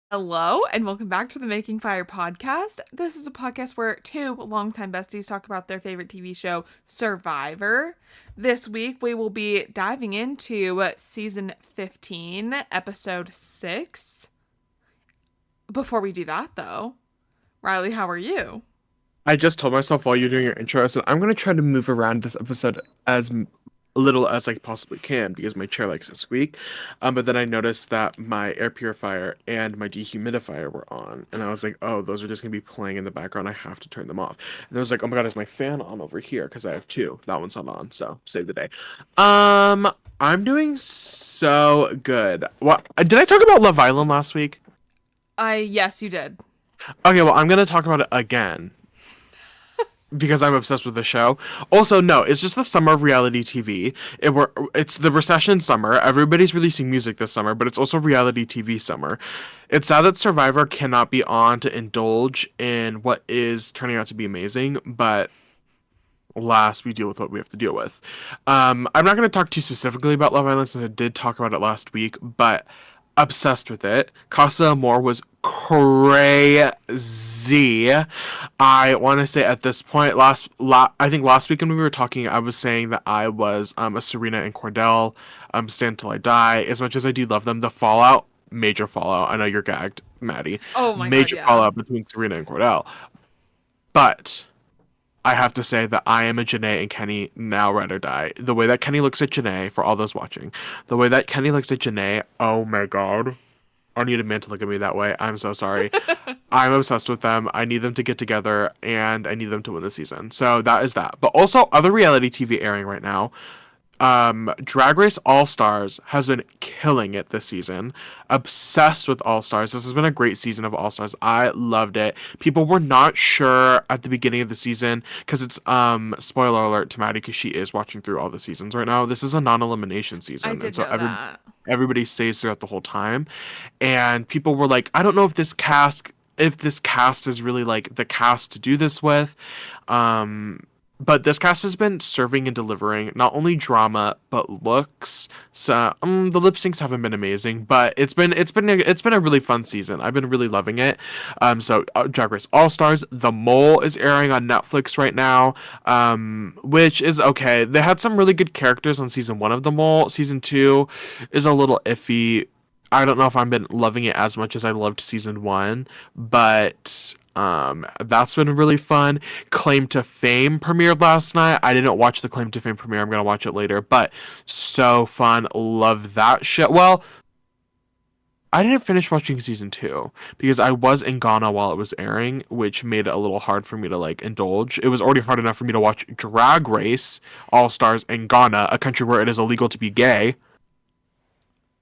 Hello, and welcome back to the Making Fire podcast. This is a podcast where two longtime besties talk about their favorite TV show, Survivor. This week, we will be diving into season 15, episode 6. Before we do that, though, Riley, how are you? I just told myself while you're doing your intro, I said I'm gonna try to move around this episode as little as I possibly can because my chair likes to squeak. But then I noticed that my air purifier and my dehumidifier were on, and I was like, oh, those are just gonna be playing in the background. I have to turn them off. And I was like, oh my god, is my fan on over here? Because I have two. That one's not on, so save the day. I'm doing so good. What did I talk about Love Island last week? Yes, you did. Okay, well, I'm gonna talk about it again because I'm obsessed with the show. Also, no, it's just the summer of reality TV. It's the recession summer. Everybody's releasing music this summer, but it's also reality TV summer. It's sad that Survivor cannot be on to indulge in what is turning out to be amazing, but last we deal with what we have to deal with. I'm not going to talk too specifically about Love Island since I did talk about it last week, but obsessed with it. Casa Amor was crazy. I want to say at this point, I think last week when we were talking, I was saying that I was a Serena and Cordell stand till I die. As much as I do love them, the fallout, major fallout. I know you're gagged, Maddie. Oh my god, Major yeah. fallout between Serena and Cordell, but I have to say that I am a Janae and Kenny now ride or die. The way that Kenny looks at Janae, for all those watching, the way that Kenny looks at Janae, oh my god. I need a man to look at me that way. I'm so sorry. I'm obsessed with them. I need them to get together and I need them to win the season. So that is that. But also other reality TV airing right now. Drag Race All Stars has been killing it this season. Obsessed with All Stars. This has been a great season of All Stars. I loved it. People were not sure at the beginning of the season because it's spoiler alert to Maddie because she is watching through all the seasons right now. This is a non-elimination I season, and did so know that. everybody stays throughout the whole time. And people were like, I don't know if this cast is really like the cast to do this with. Um, but this cast has been serving and delivering not only drama but looks. So the lip syncs haven't been amazing, but it's been a really fun season. I've been really loving it. Drag Race All Stars, The Mole is airing on Netflix right now, which is okay. They had some really good characters on season one of The Mole. Season two is a little iffy. I don't know if I've been loving it as much as I loved season one, but that's been really fun. Claim to Fame premiered last night. I didn't watch the Claim to Fame premiere. I'm gonna watch it later, but so fun. Love that shit. Well, I didn't finish watching season two because I was in Ghana while it was airing, which made it a little hard for me to like indulge. It was already hard enough for me to watch Drag Race All Stars in Ghana, a country where it is illegal to be gay.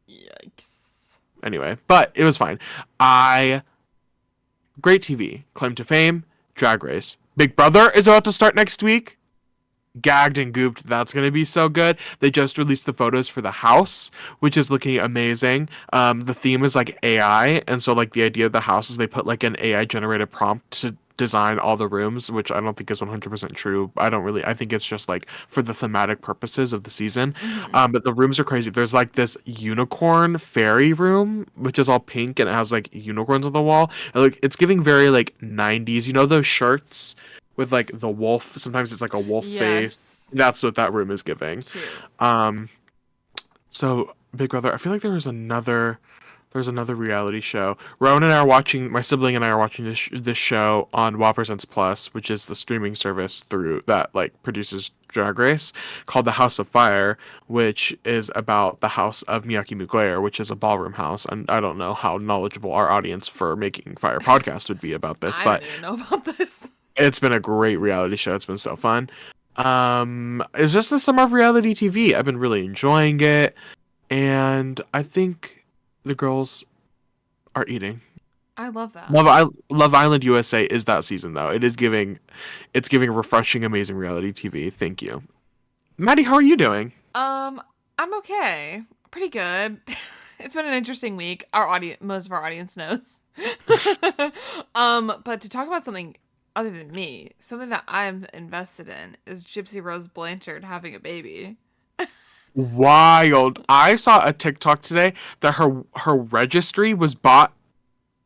Yikes. Anyway, but it was fine. I Great TV. Claim to Fame, Drag Race. Big Brother is about to start next week. Gagged and gooped. That's going to be so good. They just released the photos for the house, which is looking amazing. The theme is like AI. And so, like, the idea of the house is they put like an AI generated prompt to design all the rooms, which I don't think is 100% true. I think it's just like for the thematic purposes of the season. Hmm. But the rooms are crazy. There's like this unicorn fairy room, which is all pink and it has like unicorns on the wall. And like it's giving very like 90s. You know those shirts with like the wolf? Sometimes it's like a wolf face. Yes. That's what that room is giving. Cute. Um, so Big Brother, I feel like there's another reality show. Rowan and I are watching. My sibling and I are watching this show on WoW Presents Plus, which is the streaming service through that like produces Drag Race, called The House of Fire, which is about the house of Miyaki Muglayer, which is a ballroom house. And I don't know how knowledgeable our audience for Making Fire podcast would be about this, I but didn't even know about this. it's been a great reality show. It's been so fun. It's just the summer of reality TV. I've been really enjoying it, and I think the girls are eating. I love that. Love Island USA is that season though. It's giving refreshing, amazing reality TV. Thank you, Maddie. How are you doing? Um, I'm okay. Pretty good. It's been an interesting week. Our audience, most of our audience knows. But to talk about something other than me, something that I'm invested in is Gypsy Rose Blanchard having a baby. Wild. I saw a TikTok today that her registry was bought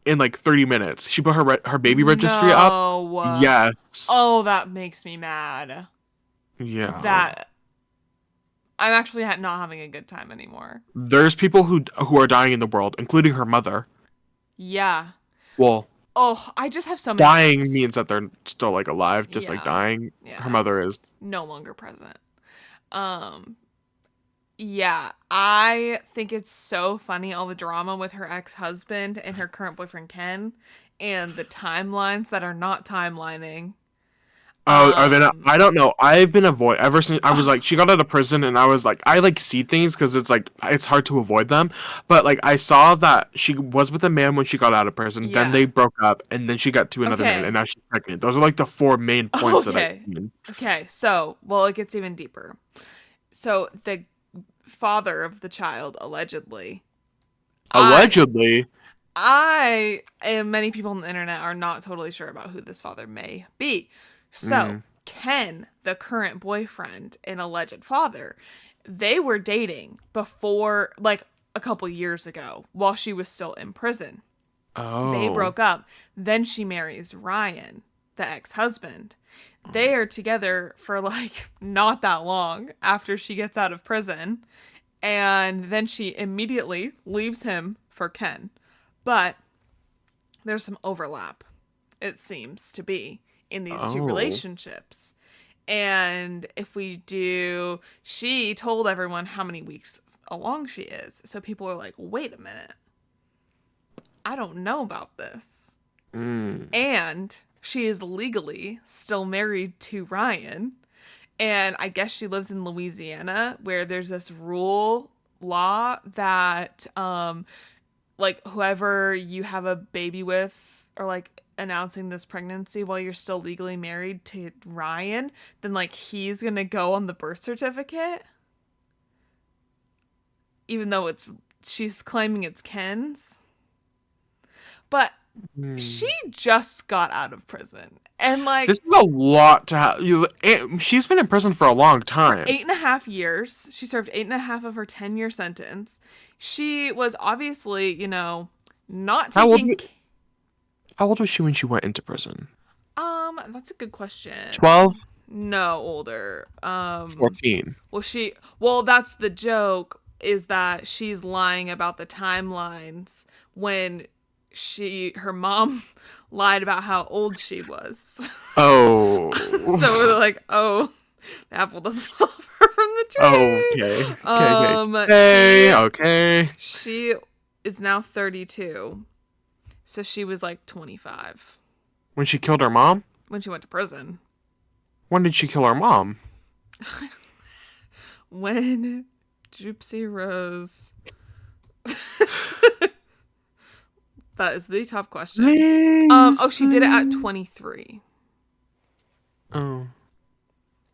in like 30 minutes. She put her baby registry up. No. Yes. Oh, that makes me mad. Yeah. That I'm actually not having a good time anymore. There's people who are dying in the world, including her mother. Yeah. Well, Oh, I just have so many dying thoughts. means that they're still like alive, just like Yeah. dying. Her Yeah. mother is. No longer present. Um, yeah, I think it's so funny all the drama with her ex-husband and her current boyfriend Ken and the timelines that are not timelining. Oh, are they not? Um, I don't know. I've been ever since I was like she got out of prison, and I was like I like see things because it's like it's hard to avoid them. But like I saw that she was with a man when she got out of prison, then yeah. they broke up, and then she got to another man, and Okay. now she's pregnant. Those are like the four main points that I've Okay. seen. Okay. So, well, it gets even deeper. So the father of the child allegedly I Allegedly. I and many people on the internet are not totally sure about who this father may be. So, Mm. Ken, the current boyfriend and alleged father, they were dating before, like a couple years ago, while she was still in prison. They Oh. broke up. Then she marries Ryan, the ex husband. They are together for like not that long after she gets out of prison. And then she immediately leaves him for Ken. But there's some overlap, it seems to be, in these two Oh. relationships. And if we do, she told everyone how many weeks along she is. So people are like, wait a minute, I don't know about this. Mm. And she is legally still married to Ryan. And I guess she lives in Louisiana where there's this law that like whoever you have a baby with or like announcing this pregnancy while you're still legally married to Ryan, then like he's gonna go on the birth certificate, even though she's claiming it's Ken's. But she Mm. just got out of prison. And like This is a lot to have. She's been in prison for a long for time. 8.5 years, she served 8.5 of her 10-year sentence. She was obviously, not How old? taking. How old was she when she went into prison? That's a good question. 12, No, older. 14. Well, that's the joke, is that she's lying about the timelines when her mom lied about how old she was. Oh. So we're like, oh, the apple doesn't fall far from the Okay. tree. Okay. Okay. She is now 32. So she was like 25 When she killed her mom? when she went to prison. When did she kill her mom? When Gypsy Rose. That is the top question. Oh, she did it at 23. Oh.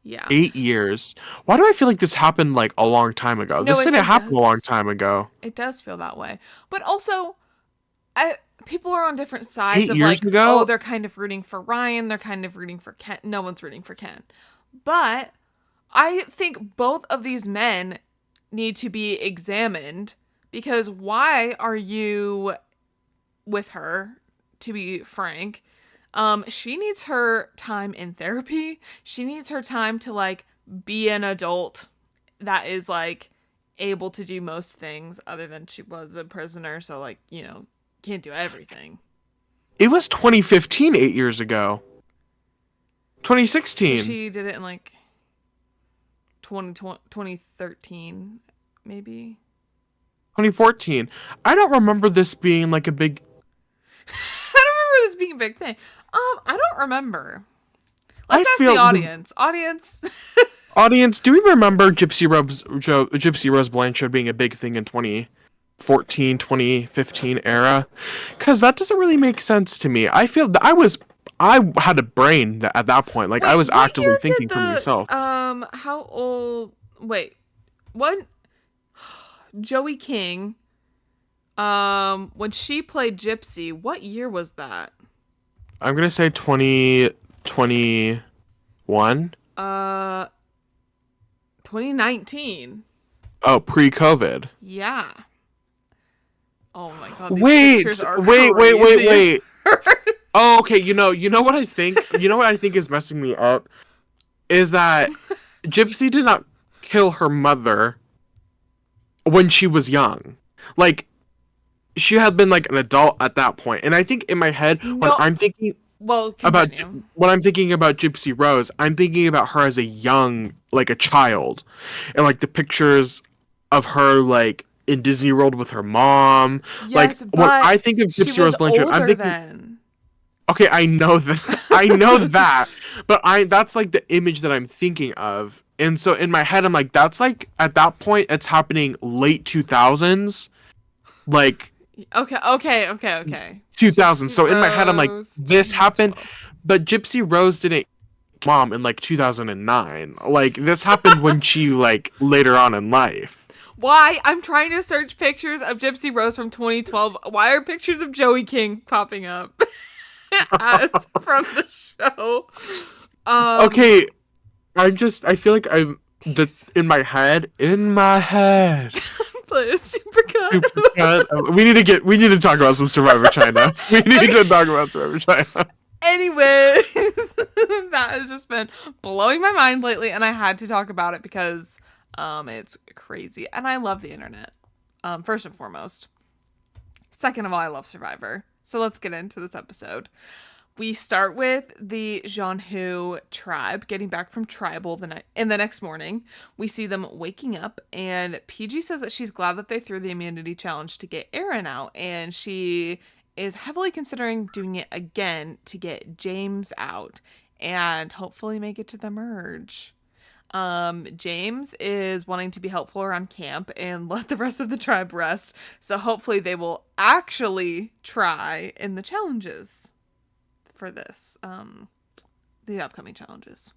Yeah. 8 years. Why do I feel like this happened like a long time ago? No, This didn't it happen a long does. time ago. It does feel that way. But also, people are on different sides 8 years of like, oh, ago? they're kind of rooting for Ryan, they're kind of rooting for Ken. No one's rooting for Ken. But I think both of these men need to be examined, because why are you with her, to be frank? She needs her time in therapy. She needs her time to like be an adult that is like able to do most things, other than she was a prisoner, so like, can't do everything. It was 2015, 8 years ago. So 2016. she did it in like 2013, maybe. 2014. I don't remember this being like a big. I don't remember this being a big thing. I don't remember. I Let's ask the feel. audience. Audience. Audience, do we remember Gypsy Rose Blanchard being a big thing in 2014, 2015 era? Because that doesn't really make sense to me. I feel that I had a brain at that point. Like I Wait, was what actively year thinking did for myself. how old? Wait, what? Joey King. When she played Gypsy, what year was that? I'm gonna say 2021. Uh, 2019. Oh, pre-COVID. Yeah. Oh my god, these Wait, pictures are wait, wait, wait, crazy. wait. Oh, okay. You know what I think? You know what I think is messing me up is that Gypsy did not kill her mother when she was young. Like she had been like an adult at that point. And I think in my head No, well, about continue. when I'm thinking about Gypsy Rose, I'm thinking about her as a young, like a child, and like the pictures of her like in Disney World with her mom. Like Yes, when but I think of she Gypsy was Rose Blanchard, I'm older thinking, then. okay, I know that, I know that, but that's like the image that I'm thinking of, and so in my head, I'm like, that's like at that point, it's happening late 2000s, like Okay. 2000s. Gypsy So in my head, I'm like, Rose, this happened, 2012. but Gypsy Rose didn't mom in like 2009. Like this happened when she like later on in life. Why? I'm trying to search pictures of Gypsy Rose from 2012. Why are pictures of Joey King popping up as from the show? Okay, I feel like I'm the in my head. Play a supercut. Supercut. We need to talk about some Survivor China. We need to talk about Survivor China. Anyways, that has just been blowing my mind lately, and I had to talk about it because it's crazy. And I love the internet. First and foremost. Second of all, I love Survivor. So let's get into this episode. We start with the Jeonhu tribe getting back from tribal the next morning. We see them waking up, and PG says that she's glad that they threw the immunity challenge to get Aaron out, and she is heavily considering doing it again to get James out and hopefully make it to the merge. James is wanting to be helpful around camp and let the rest of the tribe rest, so hopefully they will actually try in the challenges for this, the upcoming challenges.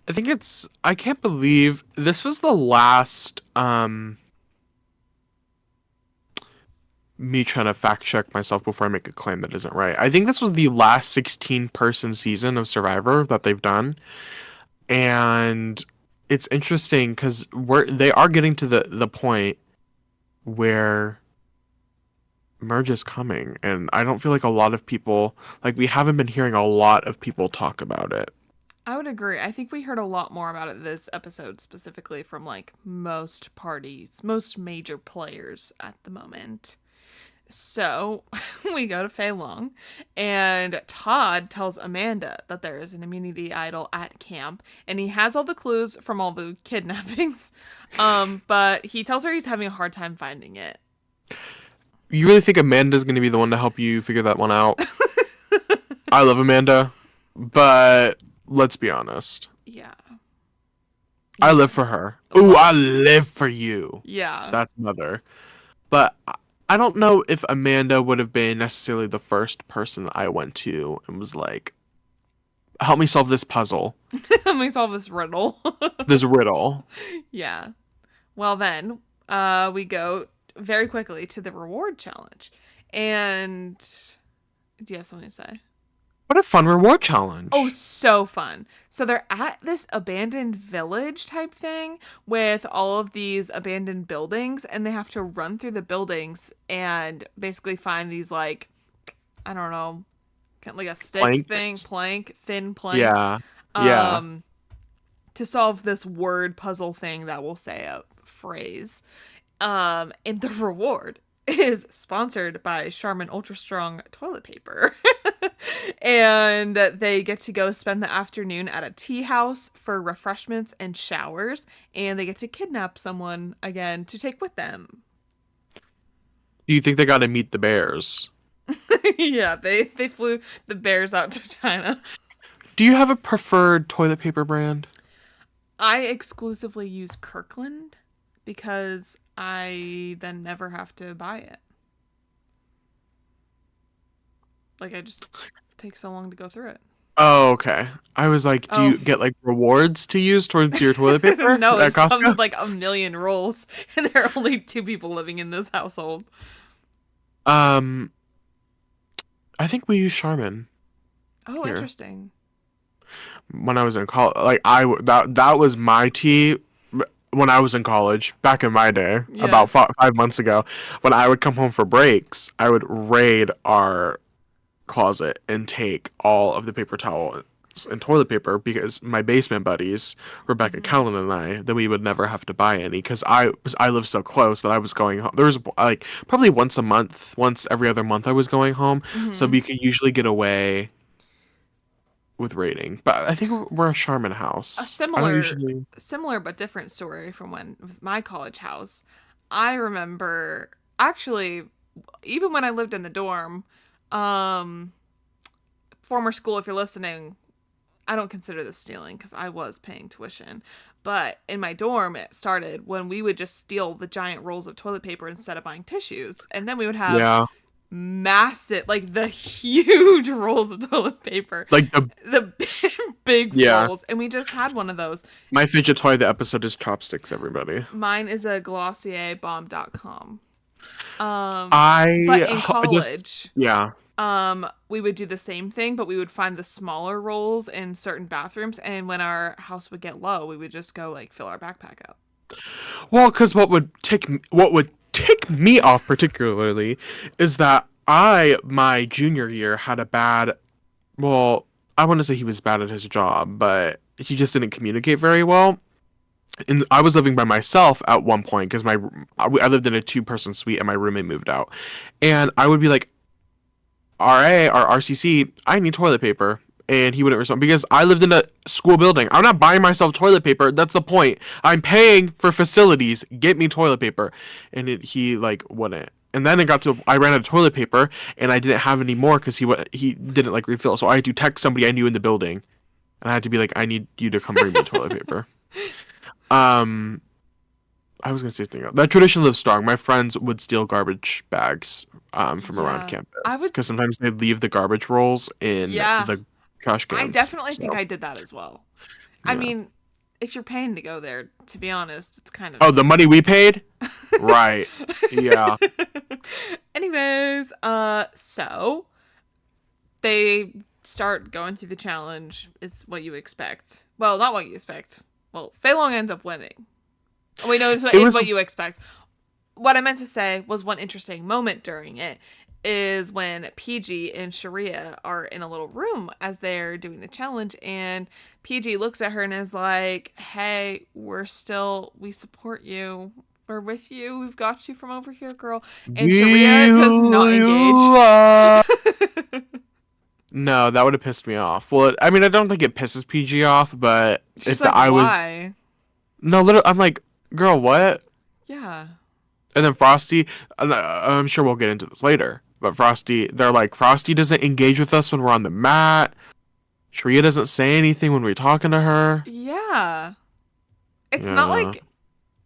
I can't believe this was the last me trying to fact check myself before I make a claim that isn't right. I think this was the last 16-person season of Survivor that they've done. And it's interesting because they are getting to the point where merge is coming, and I don't feel like a lot of people, like, we haven't been hearing a lot of people talk about it. I would agree. I think we heard a lot more about it this episode, specifically from like most parties, most major players at the moment. So we go to Fei Long, and Todd tells Amanda that there is an immunity idol at camp, and he has all the clues from all the kidnappings. But he tells her he's having a hard time finding it. You really think Amanda's going to be the one to help you figure that one out? I love Amanda, but let's be honest. Yeah. I live for her. Ooh, I live for you. Yeah. That's mother. But I don't know if Amanda would have been necessarily the first person that I went to and was like, help me solve this puzzle. Let me solve this riddle. This riddle. Yeah. Well, then, we go very quickly to the reward challenge. And do you have something to say? What a fun reward challenge. Oh, so fun. So they're at this abandoned village type thing with all of these abandoned buildings, and they have to run through the buildings and basically find these, like, I don't know, like a stick thing, thin planks. Yeah. Yeah. To solve this word puzzle thing that will say a phrase. And the reward is sponsored by Charmin Ultra Strong toilet paper. And they get to go spend the afternoon at a tea house for refreshments and showers, and they get to kidnap someone again to take with them. Do you think they got to meet the bears? Yeah, they flew the bears out to China. Do you have a preferred toilet paper brand? I exclusively use Kirkland because I then never have to buy it. Like, it takes so long to go through it. Oh, okay. I was like, do you get like rewards to use towards your toilet paper? No, at it comes Costco? with like a million rolls, and there are only 2 people living in this household. I think we use Charmin. Oh, Here. Interesting. When I was in college, like that was my tea. when I was in college, back in my day, Yeah. about 5 months ago, when I would come home for breaks, I would raid our closet and take all of the paper towels and toilet paper because my basement buddies, Rebecca Hmm. Kellen and I, then we would never have to buy any because I live so close that I was going home. There was like probably once a month, once every other month I was going home, so Hmm. we could usually get away with raiding. But I think we're a Charmin A house. I don't similar, usually. similar but different story from when with my college house. I remember actually, even when I lived in the dorm, um, former school, if you're listening, I don't consider this stealing because I was paying tuition. But in my dorm, it started when we would just steal the giant rolls of toilet paper instead of buying tissues. And then we would have Yeah, massive, like the huge rolls of toilet paper, like the the big yeah. rolls. And we just had one of those. My fidget toy of the episode is chopsticks. Everybody. Mine is a glossierbomb.com. But I in just college, yeah. we would do the same thing, but we would find the smaller rolls in certain bathrooms, and when our house would get low, we would just go like fill our backpack up. Well, because what would tick me off particularly is that my junior year had a bad. Well, I want to say he was bad at his job, but he just didn't communicate very well. And I was living by myself at one point because I lived in a two-person suite and my roommate moved out, and I would be like, RA or RCC, I need toilet paper. And he wouldn't respond because I lived in a school building. I'm not buying myself toilet paper. That's the point. I'm paying for facilities. Get me toilet paper. And he like wouldn't. And then it got to I ran out of toilet paper and I didn't have any more because he didn't like refill. So I had to text somebody I knew in the building, and I had to be like, I need you to come bring me toilet paper. Um, I was gonna say something else. That tradition lives strong. My friends would steal garbage bags from around Yeah, I campus would. because sometimes they'd leave the garbage rolls in Yeah, the trash I cans. definitely think So I did that as well. I yeah. mean, if you're paying to go there, to be honest, it's kind Oh, the money we paid? Right. Yeah. of. Anyways, so they start going through the challenge. It's what you expect. Well, not what you expect. Well, Fei Long ends up winning. Oh, wait, no, It it's was what you expect. What I meant to say was one interesting moment during it is when PG and Sharia are in a little room as they're doing the challenge, and PG looks at her and is like, "Hey, we support you. We're with you. We've got you from over here, girl." And Sharia does not engage. you are. No, that would have pissed me off. Well, I mean, I don't think it pisses PG off, but She's it's that like, I was "Why?" no, literally, I'm like, girl, what? Yeah. And then Frosty, I'm sure we'll get into this later, but they're like, Frosty doesn't engage with us when we're on the mat. Shreya doesn't say anything when we're talking to her. Yeah. It's not Yeah. like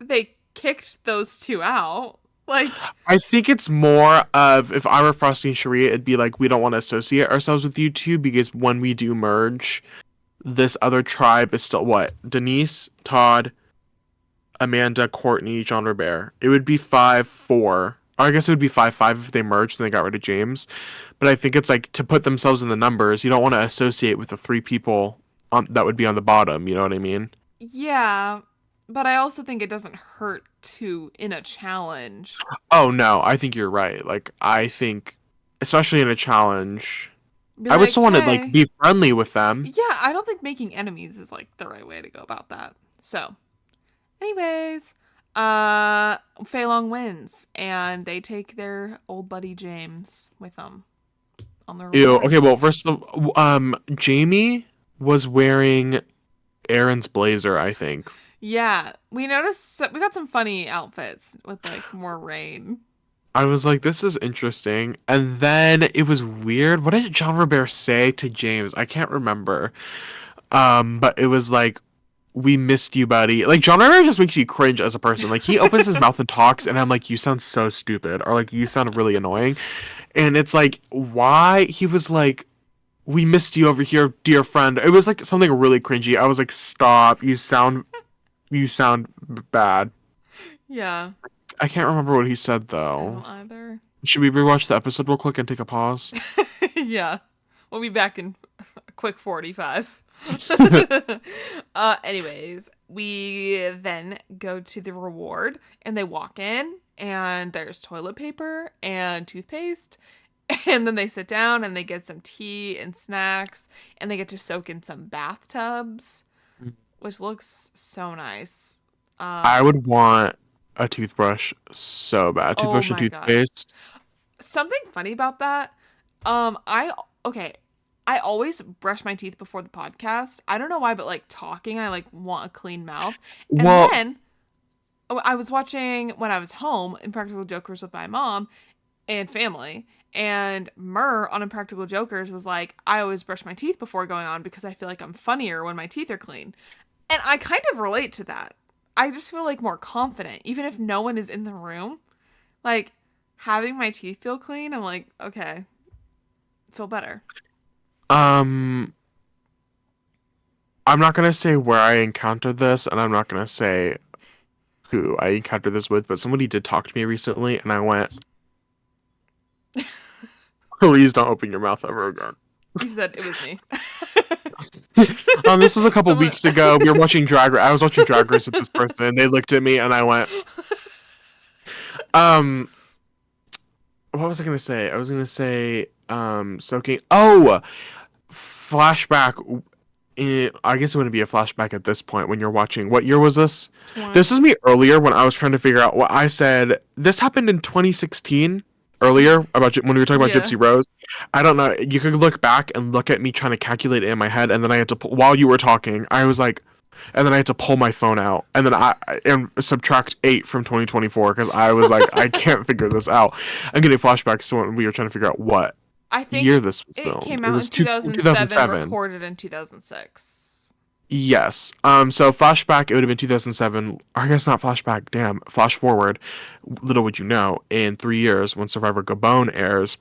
they kicked those two out. Like, I think it's more of if I were Frosty and Sharia, it'd be like we don't want to associate ourselves with you two because when we do merge, this other tribe is still what? Denise, Todd, Amanda, Courtney, John Robert. It would be 5-4. Or I guess it would be 5-5 if they merged and they got rid of James. But I think it's like to put themselves in the numbers, you don't want to associate with the three people that would be on the bottom. You know what I mean? yeah, but I also think it doesn't hurt to in a challenge. Oh no, I think you're right. Like I think, especially in a challenge, Be I would like, still want to like hey. be friendly with them. Yeah, I don't think making enemies is like the right way to go about that. So, anyways, Fei Long wins and they take their old buddy James with them on their Ew. ride. Okay. Well, first of Jamie was wearing Aaron's blazer. I think. Yeah, we noticed we got some funny outfits with like more rain. I was like, this is interesting. And then it was weird. What did John Robert say to James? I can't remember. But it was like, we missed you, buddy. Like John Robert just makes you cringe as a person. Like he opens his mouth and talks, and I'm like, you sound so stupid, or like you sound really annoying. And it's like, why he was like, we missed you over here, dear friend. It was like something really cringy. I was like, stop. You sound bad. Yeah, I can't remember what he said I though. don't either. Should we rewatch the episode real quick and take a pause? Yeah, we'll be back in a quick 45. Anyways, we then go to the reward and they walk in and there's toilet paper and toothpaste. And then they sit down and they get some tea and snacks and they get to soak in some bathtubs, which looks so nice. I would want a toothbrush so bad. Oh Toothbrush and my God. toothpaste. Something funny about that. Okay. I always brush my teeth before the podcast. I don't know why, but like talking, I like want a clean mouth. And Well, then I was watching when I was home Impractical Jokers with my mom and family. And Murr on Impractical Jokers was like, I always brush my teeth before going on because I feel like I'm funnier when my teeth are clean. And I kind of relate to that. I just feel like more confident, even if no one is in the room. Like having my teeth feel clean, I'm like, okay, feel better. um, I'm not gonna say where I encountered this, and I'm not gonna say who I encountered this with, but somebody did talk to me recently, and I went, "Please don't open your mouth ever again." You said it was me. This was a couple Someone- weeks ago. We were watching Drag Race. I was watching Drag Race with this person. They looked at me, and I went, um, what was I gonna say? I was gonna say, soaking. Oh, flashback. I guess it wouldn't be a flashback at this point when you're watching. What year was this? This is me earlier when I was trying to figure out what I said. This happened in 2016. Earlier about when we were talking about Yeah. Gypsy Rose. I don't know. You could look back and look at me trying to calculate it in my head, and then I had to while you were talking. I was like, and then I had to pull my phone out, and then and subtract 8 from 2024 because I was like, I can't figure this out. I'm getting flashbacks to when we were trying to figure out what I think year this was it filmed. came It out in was 2007, recorded in 2006. Yes. So flashback, it would have been 2007. I guess not flashback. Damn. Flash forward. Little would you know, in 3 years, when Survivor Gabon airs,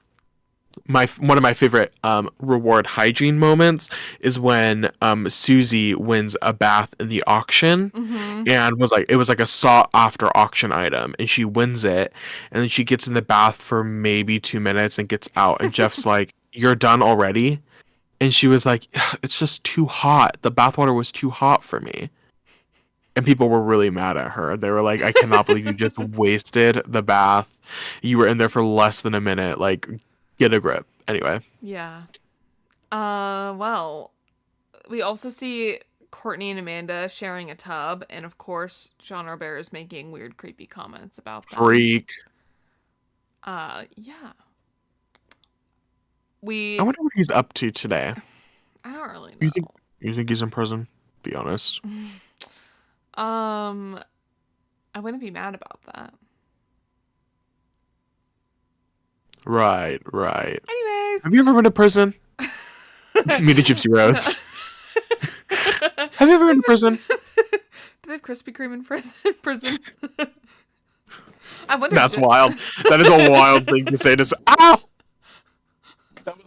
one of my favorite reward hygiene moments is when Susie wins a bath in the auction Mm-hmm. and it was like a sought after auction item, and she wins it, and then she gets in the bath for maybe 2 minutes and gets out, and Jeff's like, "You're done already?" And she was like, "It's just too hot. The bathwater was too hot for me." And people were really mad at her. They were like, "I cannot believe you just wasted the bath. You were in there for less than a minute. Like, get a grip." Anyway. Yeah. Well, we also see Courtney and Amanda sharing a tub, and of course, Jean Robert is making weird, creepy comments about them. Freak. Yeah. I wonder what he's up to today. I don't really know. You think he's in prison? Be honest. I wouldn't be mad about that. Right. Anyways. Have you ever been to prison? Meet a Gypsy Rose. Have you ever been to prison? Do they have Krispy Kreme in prison? I wonder. That's wild. That is a wild thing to say. Ow! That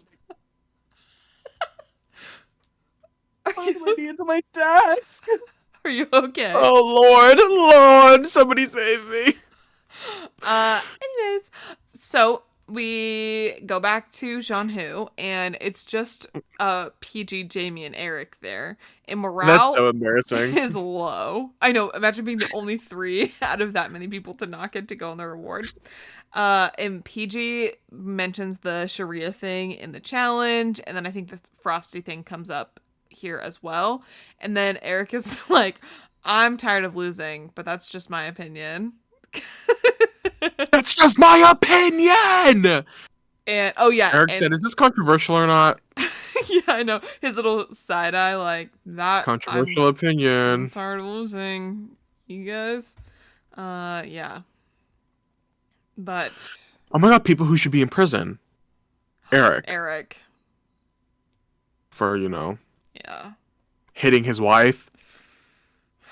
was my knee into my desk. Are you okay? Oh Lord, somebody save me. Anyways, so we go back to Jean Hu, and it's just PG, Jamie, and Eric there, and morale That's so embarrassing. is low. I know. Imagine being the only 3 out of that many people to not get to go on the reward. And PG mentions the Sharia thing in the challenge, and then I think the Frosty thing comes up here as well. And then Eric is like, "I'm tired of losing, but that's just my opinion." That's just my opinion. And oh yeah, Eric said, "Is this controversial or not?" yeah, I know his little side eye like that. Controversial I'm opinion. tired of losing, you guys. Yeah. But Oh my God, people who should be in prison. Eric. For, Yeah. hitting his wife.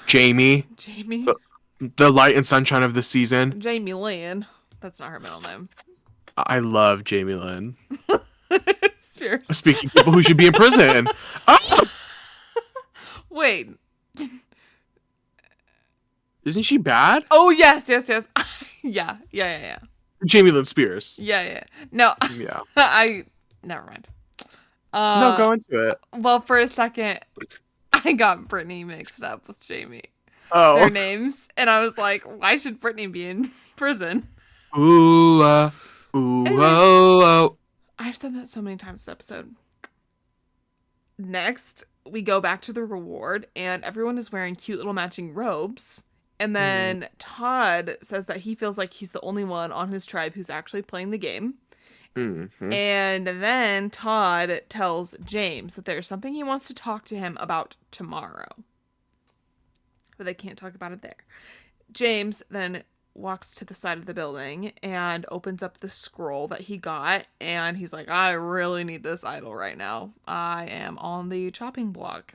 Jamie. Jamie. The light and sunshine of the season. Jamie Lynn. That's not her middle name. I love Jamie Lynn. Spears. Speaking of people who should be in prison. Oh! Wait. Isn't she bad? Oh yes. Yeah. Jamie Lynn Spears. Yeah. No. Yeah. I never mind. No, Uh, go into it. well, for a second, I got Brittany mixed up with Jamie. Their Oh. names, and I was like, why should Brittany be in prison? Ooh, ooh, Anyways, oh, oh. I've said that so many times this episode. Next, we go back to the reward, and everyone is wearing cute little matching robes. And Mm, then Todd says that he feels like he's the only one on his tribe who's actually playing the game. mm-hmm. And then Todd tells James that there's something he wants to talk to him about tomorrow. But they can't talk about it there. James then walks to the side of the building and opens up the scroll that he got, and he's like, I really need this idol right now. I am on the chopping block.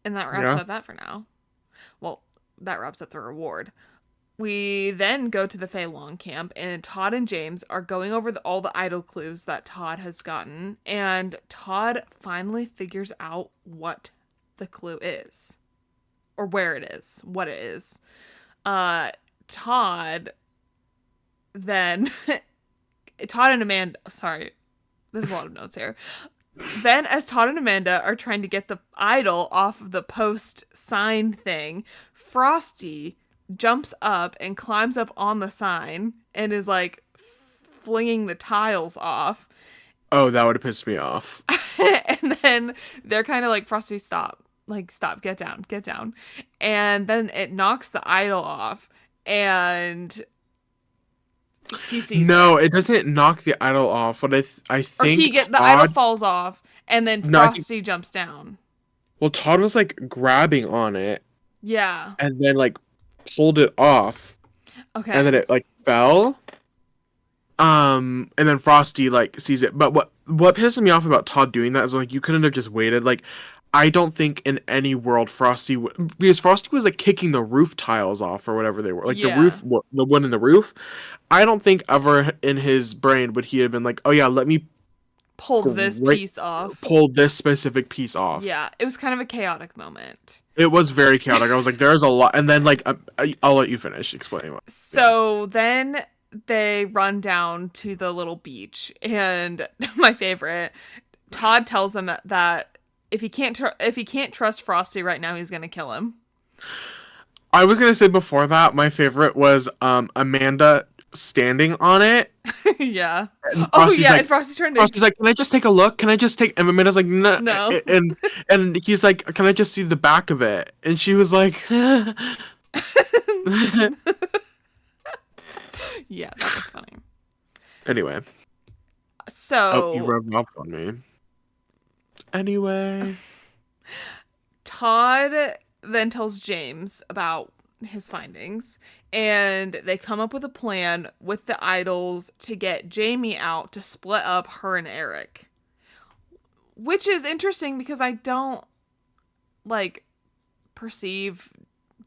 And that wraps Yeah. up that for now. Well, that wraps up the reward. We then go to the Fei Long camp, and Todd and James are going over all the idol clues that Todd has gotten, and Todd finally figures out what the clue is, or where it is, what it is. Todd then Todd and Amanda, sorry, there's a lot of notes here. Then, as Todd and Amanda are trying to get the idol off of the post sign thing, Frosty jumps up and climbs up on the sign and is like flinging the tiles off. Oh, that would have pissed me off. And then they're kind of like, Frosty, stop. Like, stop, get down, get down. And then it knocks the idol off, and he sees No, it doesn't knock the idol off. What I or think the idol Todd. falls off, and then No, I think, Frosty jumps down. well, Todd was like grabbing on it Yeah. and then like pulled it off, and Okay. then it like fell. And then Frosty like sees it. But what pisses me off about Todd doing that is like you couldn't have just waited. Like I don't think in any world Frosty would, because Frosty was like kicking the roof tiles off or whatever they were, like the Yeah. roof, the one in the roof. I don't think ever in his brain would he have been like, oh yeah, let me Pulled this great piece off. pull this specific piece off. Yeah. It was kind of a chaotic moment. It was very chaotic. I was like, there's a lot, and then like I'll let you finish explaining what. So then they run down to the little beach, and my favorite, Todd tells them that if he can't trust Frosty right now, he's gonna kill him. I was gonna say before that, my favorite was Amanda standing on it. Yeah. And Oh Frosty's yeah, like, and Frosty turned to Frosty's like, can I just take a look? Can I just take? And Amanda's like, no. No. And he's like, can I just see the back of it? And she was like, Yeah, that was funny. anyway. Oh, you So rubbed off on me. Anyway, Todd then tells James about his findings, and they come up with a plan with the idols to get Jamie out to split up her and Eric. Which is interesting because I don't like perceive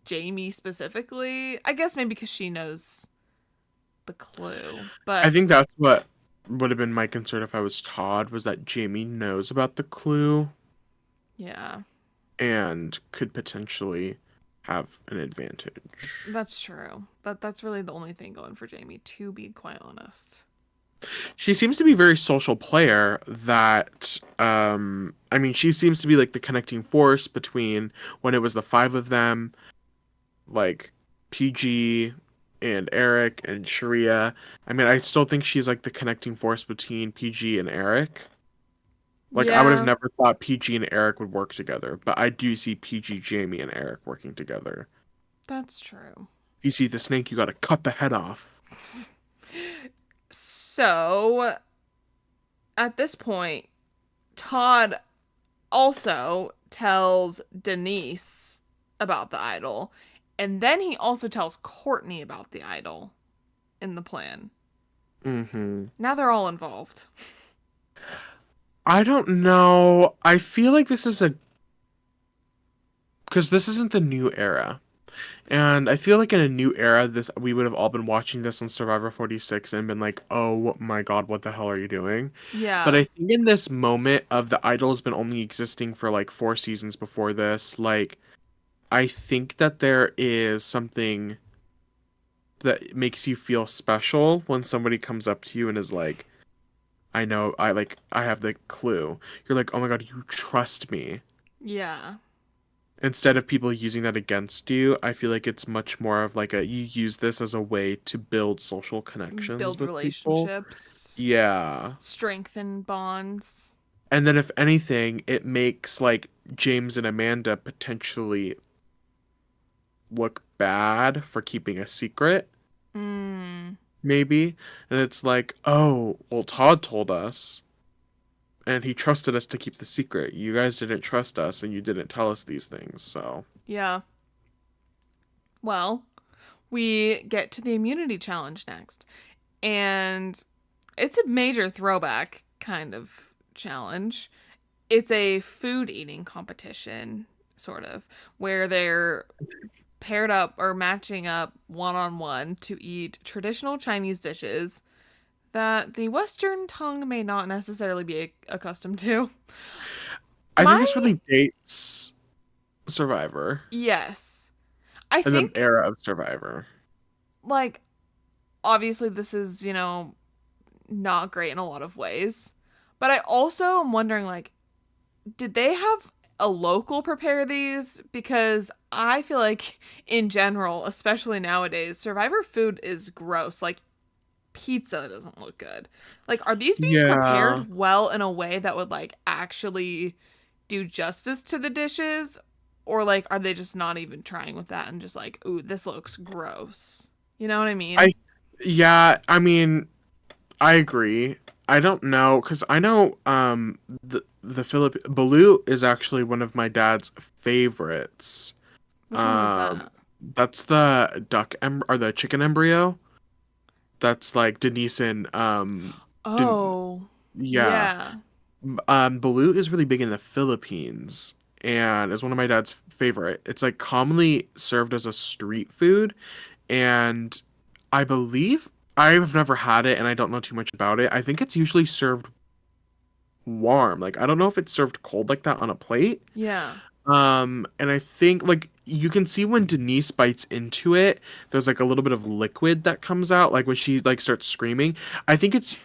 Jamie specifically. I guess maybe because she knows the clue. I But think that's what would have been my concern if I was Todd, was that Jamie knows about the clue yeah, and could potentially have an advantage. that's true. But that's really the only thing going for Jamie, to be quite honest. She seems to be a very social player that I mean she seems to be like the connecting force between when it was the five of them, like PG and Eric and Sharia. I mean I still think she's like the connecting force between PG and Eric. Like I would have Yeah, never thought PG and Eric would work together, but I do see PG, Jamie, and Eric working together. that's true. You see the snake, you gotta cut the head off. So at this point, Todd also tells Denise about the idol, and then he also tells Courtney about the idol in the plan. Mm-hmm. Now they're all involved. I don't know. I feel like this is a because this isn't the new era. And I feel like in a new era, this we would have all been watching this on Survivor 46 and been like, "Oh my God, what the hell are you doing?" But Yeah. I think in this moment of the idol has been only existing for like 4 seasons before this, like I think that there is something that makes you feel special when somebody comes up to you and is like, I know I have the clue. You're like, oh my God, you trust me. Yeah. Instead of people using that against you, I feel like it's much more of like a you use this as a way to build social connections Build with people. relationships, Yeah. strengthen bonds. And then if anything, it makes like James and Amanda potentially look bad for keeping a secret, Mm. maybe. And it's like, oh, well, Todd told us and he trusted us to keep the secret. You guys didn't trust us and you didn't tell us these things. So, Yeah. Well, we get to the immunity challenge next. And it's a major throwback kind of challenge. It's a food eating competition, sort of, where they're paired up or matching up one on one to eat traditional Chinese dishes that the Western tongue may not necessarily be accustomed to. I think My, this really dates Survivor yes. I and the think, era of Survivor. like, obviously, this is, not great in a lot of ways. But I also am wondering, like, did they have a local prepare these? Because I feel like, in general, especially nowadays, Survivor food is gross. Like, pizza doesn't look good. Like, are these being Yeah. prepared well in a way that would, like, actually do justice to the dishes? Or, like, are they just not even trying with that and just like, ooh, this looks gross? You know what I I mean? yeah, I mean, I agree. I don't know because I know the Philip Baloo is actually one of my dad's favorites. Which one is Um, that? that's the or the chicken embryo. That's like Denise and Den Oh, yeah. yeah. Baloo is really big in the Philippines and is one of my dad's favorite. It's like commonly served as a street food, and I believe I've never had it and I don't know too much about it. I think it's usually served warm. Like I don't know if it's served cold like that on a plate. Yeah. And I think like you can see when Denise bites into it, there's like a little bit of liquid that comes out, like when she like starts screaming. I think it's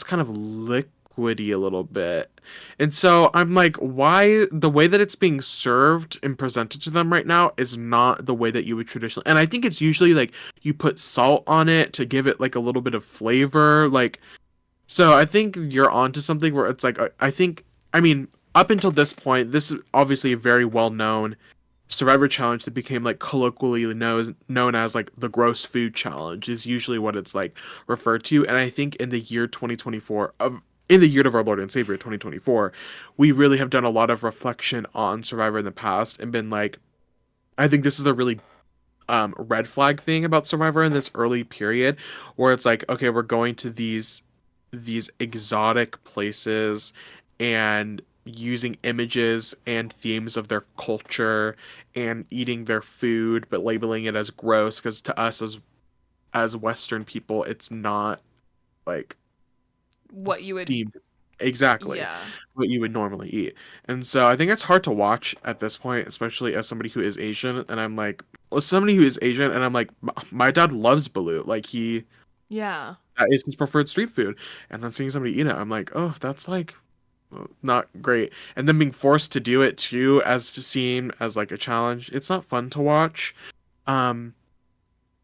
kind of liquidy a little bit. And so I'm like, why the way that it's being served and presented to them right now is not the way that you would traditionally. And I think it's usually like you put salt on it to give it like a little bit of flavor, like so I think you're onto something where it's like I think I mean up until this point this is obviously a very well known Survivor challenge that became like colloquially known as like the gross food challenge is usually what it's like referred to, and I think in the year 2024 of in the year of our Lord and Savior 2024 we really have done a lot of reflection on Survivor in the past and been like I think this is a really red flag thing about Survivor in this early period where it's like okay we're going to these exotic places and using images and themes of their culture and eating their food but labeling it as gross because to us as western people it's not like What you would, deemed exactly yeah. what you would normally eat. And so I think it's hard to watch at this point, especially as somebody who is Asian. And I'm like, well, somebody who is Asian, and I'm like, my dad loves balut. Like Yeah. that is his preferred street food. And I'm seeing somebody eat it. I'm like, oh, that's like not great. And then being forced to do it too, as to seen as like a challenge, it's not fun to watch. Um,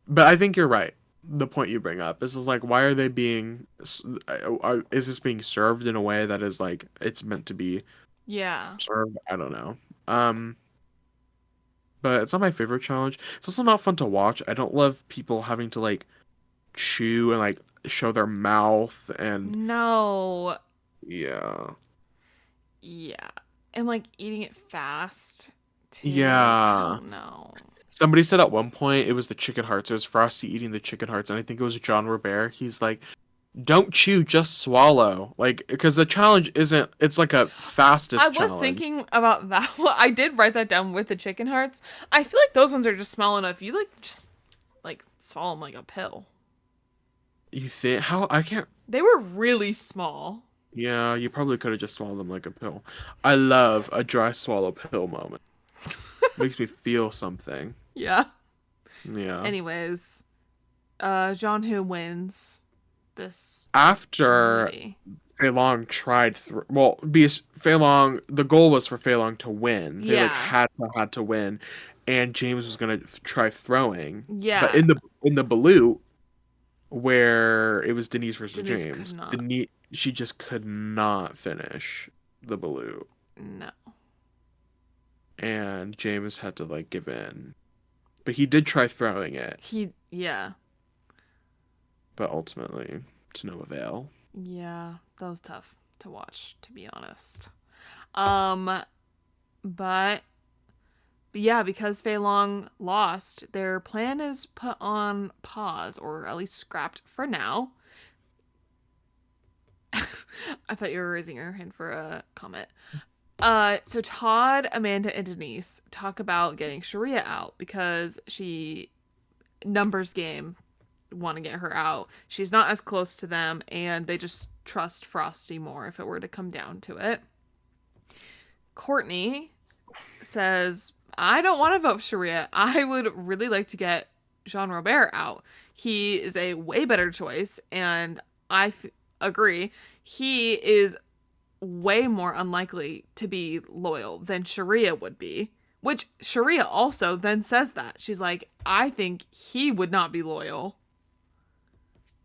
but I think you're right. The point you bring up is like, why are they being? Is this being served in a way that is like it's meant to be Yeah. served? I don't know. Um, but it's not my favorite challenge. It's also not fun to watch. I don't love people having to like chew and like show their mouth and No. yeah. Yeah. And like eating it fast too. Like, I Yeah. don't know. Somebody said at one point it was the chicken hearts. It was Frosty eating the chicken hearts, and I think it was John Robert. He's like, "Don't chew, just swallow." Like, because the challenge isn't. It's like a I fastest was challenge. thinking about that. Well, I did write that down with the chicken hearts. I feel like those ones are just small enough. You like just like swallow them like a pill. You think how I can't? They were really small. Yeah, you probably could have just swallowed them like a pill. I love a dry swallow pill moment. Makes me feel something. Yeah. Yeah. Anyways, John Who wins this After immunity. Fei Long tried well, because Fei Long, the goal was for Fei Long to win. They like Yeah. had to win, and James was gonna try throwing, but Yeah. in the balut where it was Denise versus Denise could James, not. Denise she just could not finish the balut, No. and James had to like give in, but he did try throwing it, Yeah. but ultimately to no avail. Yeah. That was tough to watch, to be honest. Um, but yeah, because Fei Long lost, their plan is put on pause or at least scrapped for now. I thought you were raising your hand for a comment. So Todd, Amanda, and Denise talk about getting Sharia out because she numbers game want to get her out. She's not as close to them, and they just trust Frosty more if it were to come down to it. Courtney says, I don't want to vote Sharia. I would really like to get Jean Robert out. He is a way better choice, and agree. He is way more unlikely to be loyal than Sharia would be. Which Sharia also then says that. She's like, I think he would not be loyal.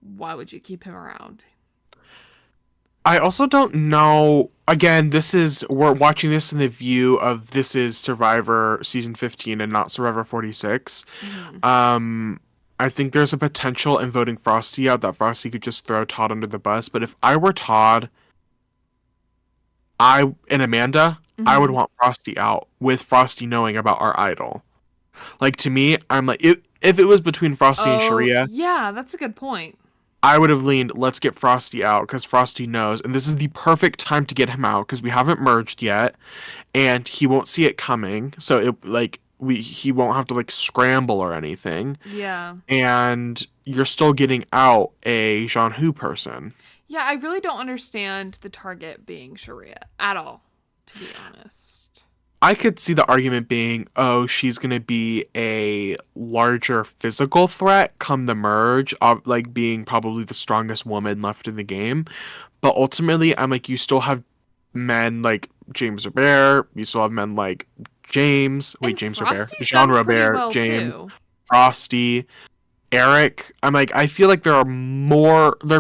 Why would you keep him around? I also don't know. Again, we're watching this in the view of this is Survivor season 15 and not Survivor 46. Mm-hmm. I think there's a potential in voting Frosty out that Frosty could just throw Todd under the bus. But if I were Todd, and Amanda, I would want Frosty out with Frosty knowing about our idol. Like to me, I'm like if it was between Frosty and Sharia, yeah, that's a good point. I would have leaned, let's get Frosty out because Frosty knows, and this is the perfect time to get him out because we haven't merged yet, and he won't see it coming. So he won't have to like scramble or anything. Yeah. And you're still getting out a Jean Hu person. Yeah, I really don't understand the target being Sharia at all, to be honest. I could see the argument being, oh, she's gonna be a larger physical threat come the merge, of like being probably the strongest woman left in the game. But ultimately, I'm like, you still have men like James Robert, you still have men like James Robert, Frosty's Jean done pretty Robert, well, James, too. Frosty, Eric. I'm like, I feel like there are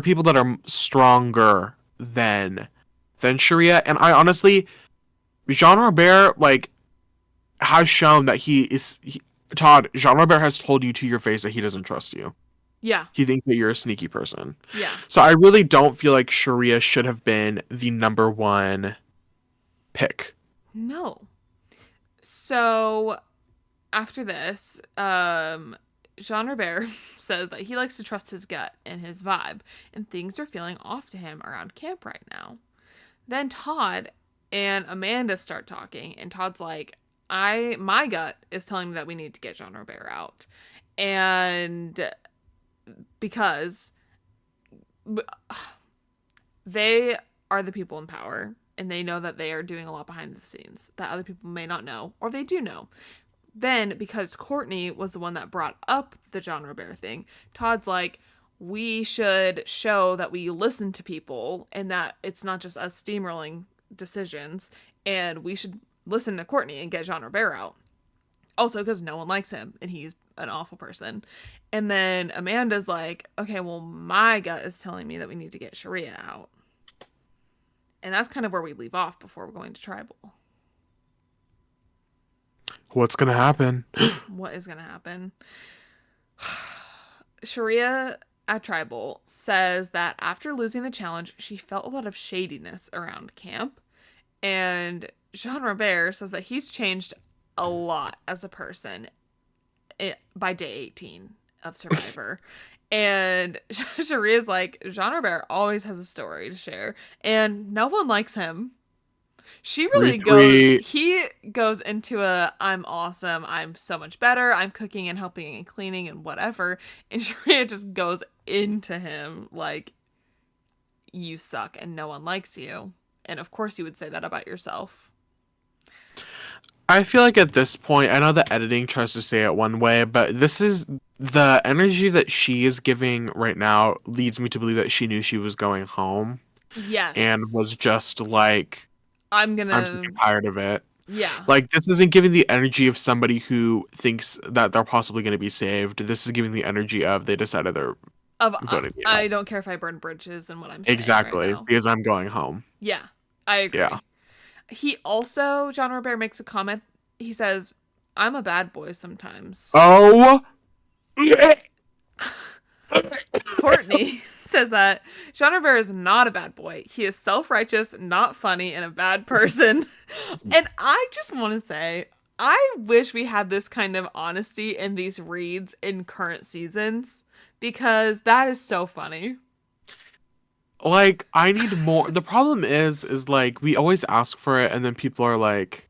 people that are stronger than Sharia, and I honestly. Jean Robert, like, has shown that Todd, Jean Robert has told you to your face that he doesn't trust you. Yeah. He thinks that you're a sneaky person. Yeah. So I really don't feel like Sharia should have been the number one pick. No. So after this, Jean Robert says that he likes to trust his gut and his vibe, and things are feeling off to him around camp right now. Then Todd and Amanda start talking, and Todd's like, my gut is telling me that we need to get Jean Robert out. And because they are the people in power, and they know that they are doing a lot behind the scenes that other people may not know, or they do know. Then, because Courtney was the one that brought up the Jean Robert thing, Todd's like, we should show that we listen to people and that it's not just us steamrolling decisions, and we should listen to Courtney and get Jean Robert out. Also, because no one likes him and he's an awful person. And then Amanda's like, okay, well, my gut is telling me that we need to get Sharia out. And that's kind of where we leave off before we're going to tribal. What's gonna happen? What is gonna happen? Sharia at tribal says that after losing the challenge, she felt a lot of shadiness around camp. And Jean Robert says that he's changed a lot as a person by day 18 of Survivor. And Sharia's like, Jean Robert always has a story to share, and no one likes him. She really he goes into I'm awesome, I'm so much better, I'm cooking and helping and cleaning and whatever. And Sharia just goes into him like, you suck and no one likes you. And of course you would say that about yourself. I feel like at this point, I know the editing tries to say it one way, but this is the energy that she is giving right now leads me to believe that she knew she was going home. and Yes. was just like, I'm I'm sick gonna, and tired of it. yeah. Like, this isn't giving the energy of somebody who thinks that they're possibly going to be saved. This is giving the energy of they decided they're Of voting me out. I don't care if I burn bridges and what I'm saying right Exactly, now. because I'm going home. Yeah, I Yeah. agree. He also, John Robert makes a comment. He says, I'm a bad boy sometimes. Oh. Courtney says that Jean Robert is not a bad boy. He is self righteous, not funny, and a bad person. And I just want to say, I wish we had this kind of honesty in these reads in current seasons because that is so funny. Like, I need more. The problem is like we always ask for it, and then people are like,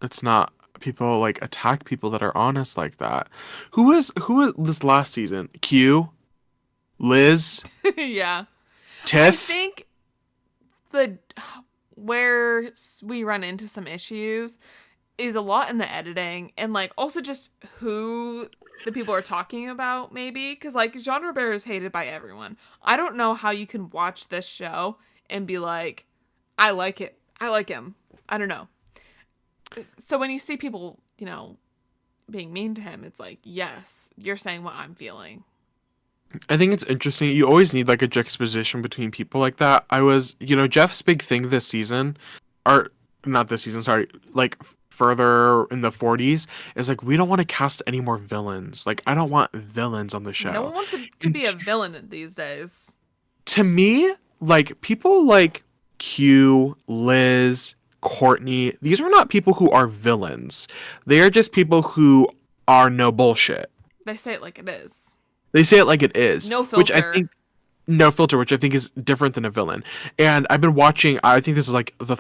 it's not. People like attack people that are honest like that. Who is this last season? Q, Liz, Yeah. I Tiff. think the where we run into some issues is a lot in the editing and like also just who the people are talking about maybe because like Jean Robert is hated by everyone. I don't know how you can watch this show and be like, I like it. I like him. I don't know. So when you see people, being mean to him, it's like, yes, you're saying what I'm feeling. I think it's interesting. You always need like a juxtaposition between people like that. Jeff's big thing this season, or not this season, sorry, like further in the 40s, is like we don't want to cast any more villains. Like I don't want villains on the No show. one wants to And be a villain these days. to me, like people like Q, Liz, Courtney, these are not people who are villains. They are just people who are no bullshit. They say it like it is. They say it like it is, No which I filter. think no filter, which I think is different than a villain. And I've been watching. I think this is like the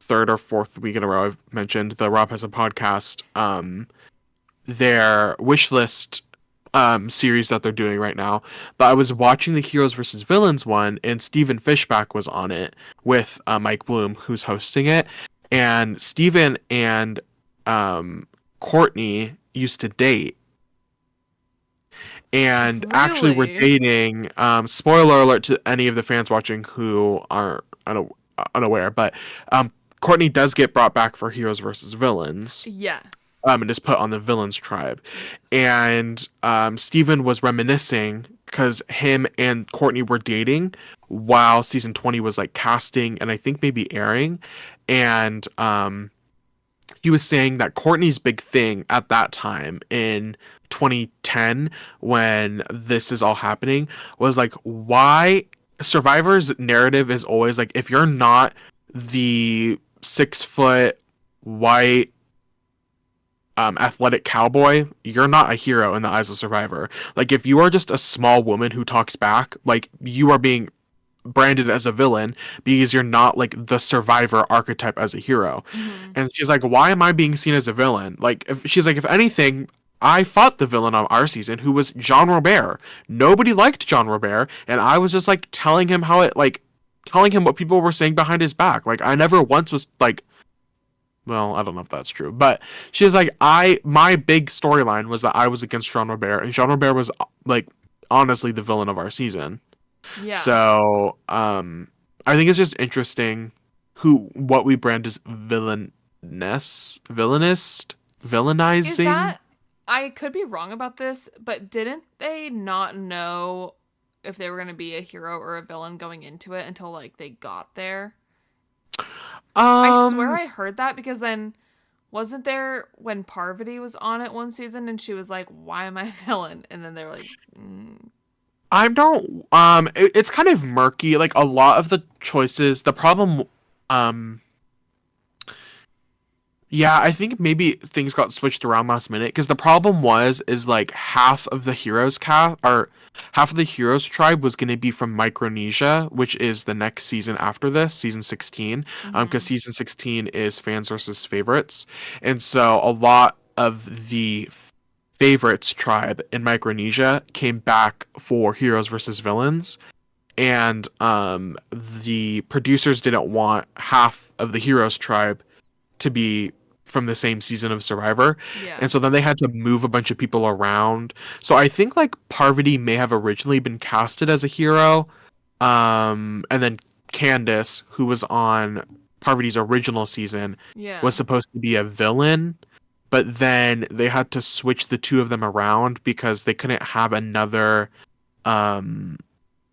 third or fourth week in a row I've mentioned the Rob Has a Podcast. Their wish list series that they're doing right now. But I was watching the Heroes versus Villains one, and Stephen Fishback was on it with Mike Bloom, who's hosting it. And Stephen and Courtney used to date and actually were Really? dating. Spoiler alert to any of the fans watching who are unaware, but Courtney does get brought back for Heroes versus Villains. Yes. And is put on the villains tribe. And Steven was reminiscing because him and Courtney were dating while season 20 was like casting and I think maybe airing. And he was saying that Courtney's big thing at that time in 2010 when this is all happening was like why Survivor's narrative is always like if you're not the 6 foot white athletic cowboy, you're not a hero in the eyes of Survivor. Like if you are just a small woman who talks back, like you are being branded as a villain because you're not like the Survivor archetype as a hero. Mm-hmm. And she's like, why am I being seen as a villain? Like if anything, I fought the villain on our season who was Jean Robert. Nobody liked Jean Robert, and I was just like telling him telling him what people were saying behind his back. Like I never once was like, well, I don't know if that's true, but she was like, my big storyline was that I was against Jean Robert, and Jean Robert was like honestly the villain of our season. Yeah. So, I think it's just interesting what we brand as villainizing. Is that I could be wrong about this, but didn't they not know if they were going to be a hero or a villain going into it until like they got there? I swear I heard that because then wasn't there when Parvati was on it one season and she was like, "Why am I a villain?" And then they were like, I don't. It's kind of murky. Like a lot of the choices, the problem. Yeah, I think maybe things got switched around last minute because the problem is like half of the heroes cast or half of the heroes tribe was going to be from Micronesia, which is the next season after this, season 16. Because season 16 is fans versus favorites, and so a lot of the favorites tribe in Micronesia came back for heroes versus villains, and the producers didn't want half of the heroes tribe to be from the same season of Survivor. yeah. And so then they had to move a bunch of people around. So I think like Parvati may have originally been casted as a hero, And then Candace, who was on Parvati's original season, was Yeah. supposed to be a villain, but then they had to switch the two of them around because um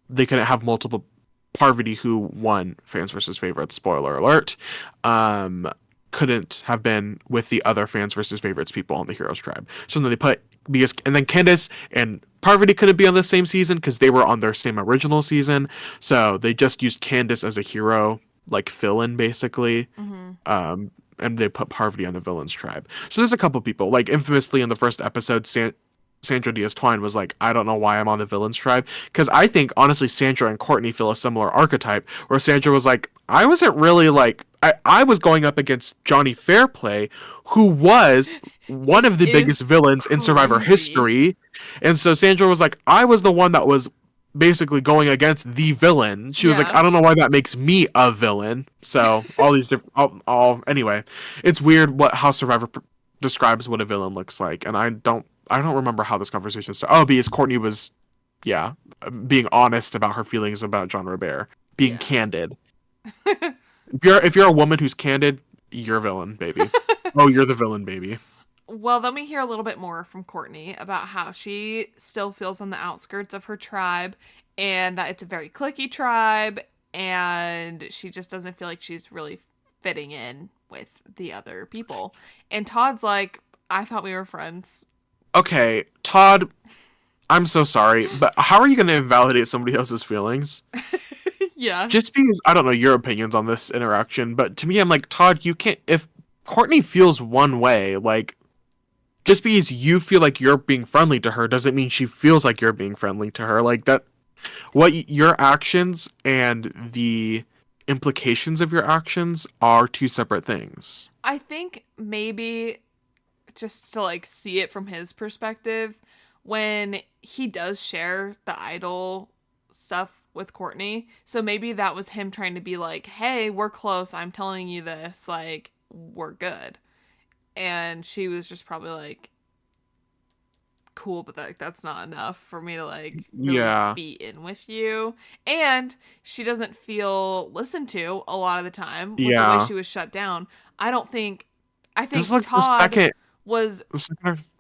they couldn't have multiple. Parvati, who won Fans versus Favorites, spoiler alert, um, couldn't have been with the other Fans versus Favorites people on the Heroes Tribe. So then they put because and then Candace and Parvati couldn't be on the same season because they were on their same original season. So they just used Candace as a hero, like fill-in basically. Mm-hmm. And they put Parvati on the villains tribe. So there's a couple people, like infamously in the first episode, Sandra Diaz Twine was like, I don't know why I'm on the villains tribe. Because I think, honestly, Sandra and Courtney feel a similar archetype, where Sandra was like, I wasn't really like, I was going up against Johnny Fairplay, who was one of the Is biggest villains in Survivor crazy. history. And so Sandra was like, I was the one that was basically going against the villain. She was like, Yeah. I don't know why that makes me a villain. So all these different, anyway, it's weird how Survivor describes what a villain looks like, and I don't remember how this conversation started. Oh, because Courtney was, yeah, being honest about her feelings about John Robert, being Yeah. candid. If you're a woman who's candid, you're a villain, baby. Oh, you're the villain, baby. Well, let me hear a little bit more from Courtney about how she still feels on the outskirts of her tribe and that it's a very cliquey tribe and she just doesn't feel like she's really fitting in with the other people. And Todd's like, I thought we were friends. Okay, Todd, I'm so sorry, but how are you going to invalidate somebody else's feelings? Yeah. Just because I don't know your opinions on this interaction, but to me, I'm like, Todd, you can't. If Courtney feels one way, like, just because you feel like you're being friendly to her doesn't mean she feels like you're being friendly to her. Like that, your actions and the implications of your actions are two separate things. I think maybe just to like see it from his perspective, when he does share the idol stuff with Courtney, so maybe that was him trying to be like, hey, we're close, I'm telling you this, like, we're good. And she was just probably like, cool, but that's not enough for me to like really Yeah, be in with you. And she doesn't feel listened to a lot of the time with the way yeah. she was shut down. I don't think I This is think like the Todd second. was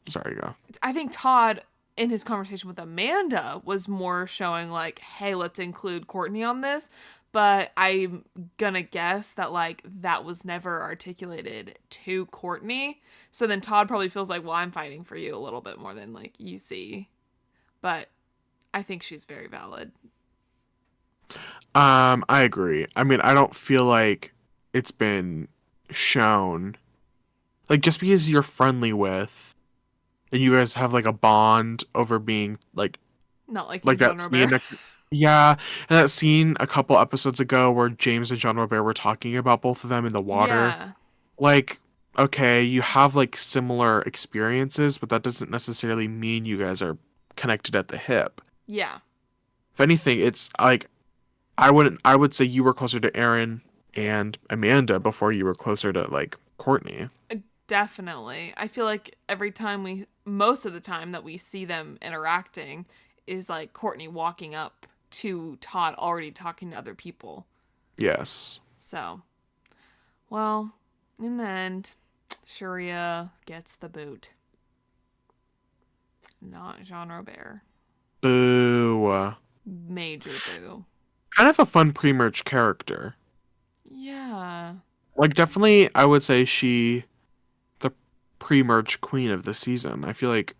Sorry, go. I think Todd in his conversation with Amanda was more showing like, hey, let's include Courtney on this. But I'm gonna guess that like that was never articulated to Courtney. So then Todd probably feels like, well, I'm fighting for you a little bit more than like you see. But I think she's very valid. I agree. I mean, I don't feel like it's been shown. Like just because you're friendly with, and you guys have like a bond over being Not liking like John that scene. Robert. Yeah, and that scene a couple episodes ago where James and John Robert were talking about both of them in the water. Yeah. Like, okay, you have like similar experiences, but that doesn't necessarily mean you guys are connected at the hip. Yeah. If anything, it's like I would say you were closer to Aaron and Amanda before you were closer to like Courtney. Definitely. I feel like every time most of the time that we see them interacting is like Courtney walking up to Todd already talking to other people. Yes. So, well, in the end, Sharia gets the boot, not Jean Robert. Boo. Major boo. Kind of a fun pre-merge character. Yeah. Like definitely I would say she the pre-merge queen of the season. I feel like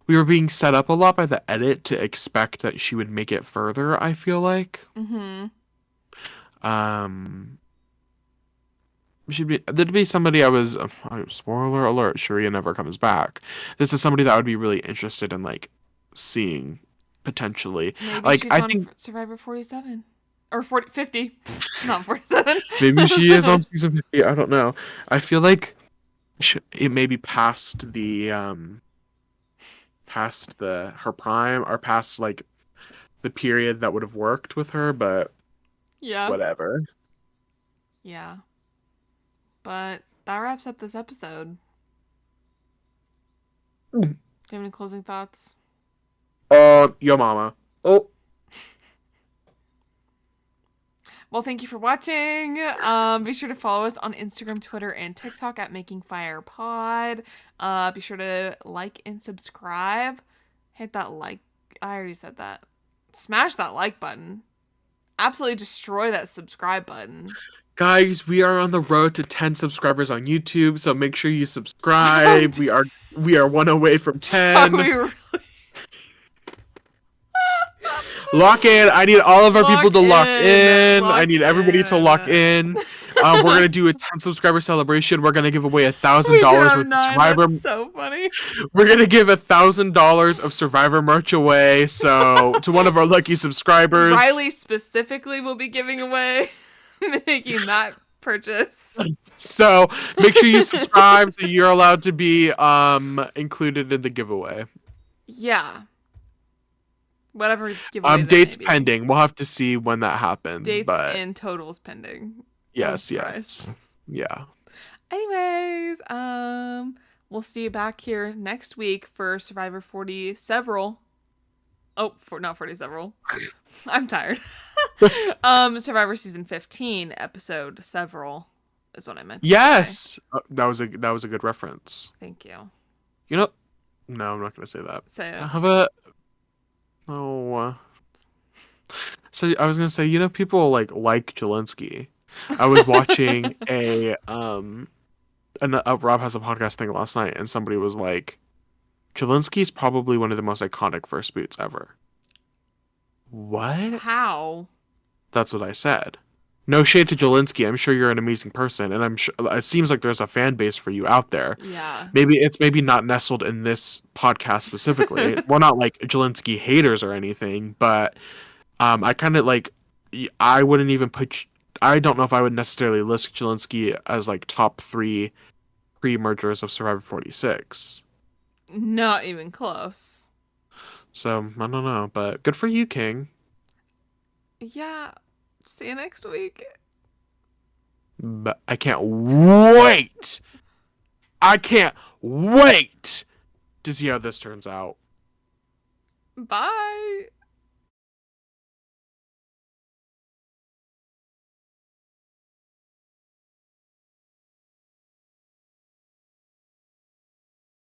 we were being set up a lot by the edit to expect that she would make it further, I feel like. Mm-hmm. Um there'd be somebody I was spoiler alert, Sharia never comes back. This is somebody that I would be really interested in like seeing potentially. Maybe Like she's I on think Survivor 47. Or 40, 50. Not 47. maybe she is on season 50. I don't know. I feel like it may be past the her prime or past like the period that would have worked with her, but Yeah. whatever. Yeah. But that wraps up this episode. Mm. Do you have any closing thoughts? Yo mama. Oh, Well, thank you for watching. Be sure to follow us on Instagram, Twitter, and TikTok at Making Fire Pod. Be sure to like and subscribe. Hit that like. I already said that. Smash that like button. Absolutely destroy that subscribe button. Guys, we are on the road to 10 subscribers on YouTube, so make sure you subscribe. We are one away from 10. Lock in. I need all of our people to lock in. I need everybody to lock in. We're gonna do a 10 subscriber celebration. We're gonna give away $1,000 worth of Survivor. That's so funny. We're gonna give $1,000 of Survivor merch away. So to one of our lucky subscribers, Riley specifically will be giving away, making that purchase. So make sure you subscribe so you're allowed to be included in the giveaway. Yeah. Whatever giveaway dates pending. We'll have to see when that happens. Dates but and totals pending. Yes. Yeah. Anyways, we'll see you back here next week for Survivor 40 several. Oh, not 40 several. I'm tired. Survivor season 15 episode several is what I meant. Yes. That was a good reference. Thank you. You know, no, I'm not going to say that. Say it. Have a So I was gonna say, people like Jelinski. I was watching a Rob Has a Podcast thing last night, and somebody was like, Jelinski's probably one of the most iconic first boots ever. What? How? That's what I said. No shade to Jelinski. I'm sure you're an amazing person, and I'm sure it seems like there's a fan base for you out there. Yeah. Maybe it's not nestled in this podcast specifically. We're not like Jelinski haters or anything, but I kind of like. I wouldn't even put. I don't know if I would necessarily list Jelinski as like top 3 pre-mergers of Survivor 46. Not even close. So I don't know, but good for you, King. Yeah. See you next week. But I can't wait. I can't wait to see how this turns out. Bye.